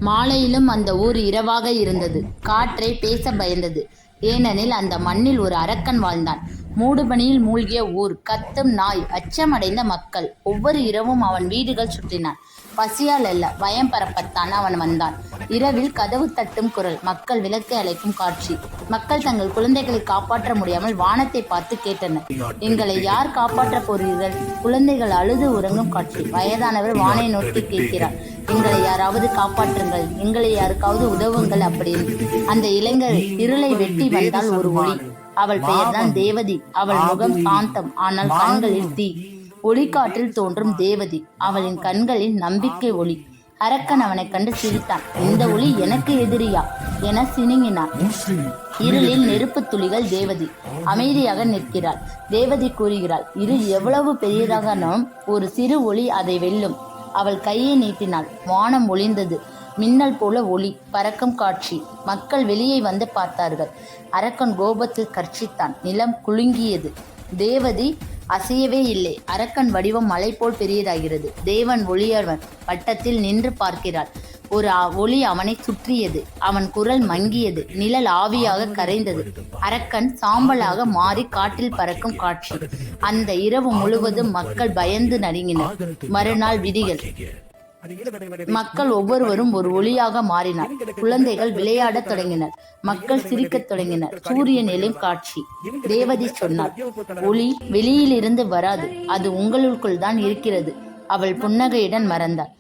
மாலையிலும் அந்த ஊர் இரவாக இருந்தது. காற்றை பேச பயந்தது. ஏனெனில் அந்த மண்ணில் ஒரு அரக்கன் வாழ்ந்தான். மூடுபனியில் மூழ்கிய ஊர், கத்தும் நாய், அச்சமடைந்த மக்கள். ஒவ்வொரு இரவும் அவன் வீடுகள் சுற்றினான். பசியால் அல்ல, பயம் பரப்பத்தான் அவன் வந்தான். இரவில் கதவு தட்டும் குரல், மக்கள் விளக்கை அழைக்கும் காட்சி. மக்கள் தங்கள் குழந்தைகளை காப்பாற்ற முடியாமல் வானத்தை பார்த்து கேட்டனர், எங்களை யார் காப்பாற்றப் போகிறீர்கள்? குழந்தைகள் அழுது உறங்கும் காட்சி. வயதானவர் வானை நோக்கி கேட்கிறார், எங்களை யாராவது காப்பாற்றுங்கள், எங்களை யாருக்காவது உதவுங்கள் அப்படின்னு. அந்த இளைஞர் இருளை வெட்டி வந்தால் ஒரு ஒளி. அவள் பெயர்தான் தேவதி. அவள் முகம் சாந்தம், ஆனால் கண்களில் தீ. ஒளிக்காற்றில் தோன்றும் தேவதி. அவளின் கண்களில் நம்பிக்கை ஒளி. அரக்கன் அவனை கண்டு சிரித்தான். இந்த ஒளி எனக்கு எதிரியா என சினுங்கினான். இருளில் நெருப்பு துளிகள். தேவதி அமைதியாக நிற்கிறாள். தேவதி கூறுகிறாள், இருள் எவ்வளவு பெரியதாகனும் ஒரு சிறு ஒளி அதை வெல்லும். அவள் கையை நீட்டினாள். வானம் ஒளிந்தது. மின்னல் போல ஒளி பறக்கும் காட்சி. மக்கள் வெளியே வந்து பார்த்தார்கள். அரக்கன் கோபத்தில் கர்ச்சித்தான். நிலம் குலுங்கியது. தேவதி அசையவே இல்லை. அரக்கன் வடிவம் மலை போல் பெரியதாகிறது. தேவன் ஒளியவன் வட்டத்தில் நின்று பார்க்கிறாள். ஒரு ஒளி அவனை சுற்றியது. அவன் குரல் மங்கியது. நிழல் ஆவியாக கரைந்தது. அரக்கன் சாம்பலாக மாறி காட்டில் பறக்கும் காட்சி. அந்த இரவு முழுவதும் மக்கள் பயந்து நடுங்கினர். மறுநாள் விடிகள். மக்கள் ஒவ்வொருவரும் ஒரு ஒளியாக மாறினார். குழந்தைகள் விளையாடத் தொடங்கினர். மக்கள் சிரிக்கத் தொடங்கினர். சூரியன் எழும் காட்சி. தேவதி சொன்னார், ஒளி வெளியிலிருந்து வராது, அது உங்களுக்குள் தான் இருக்கிறது. அவள் புன்னகையுடன் மறந்தாள்.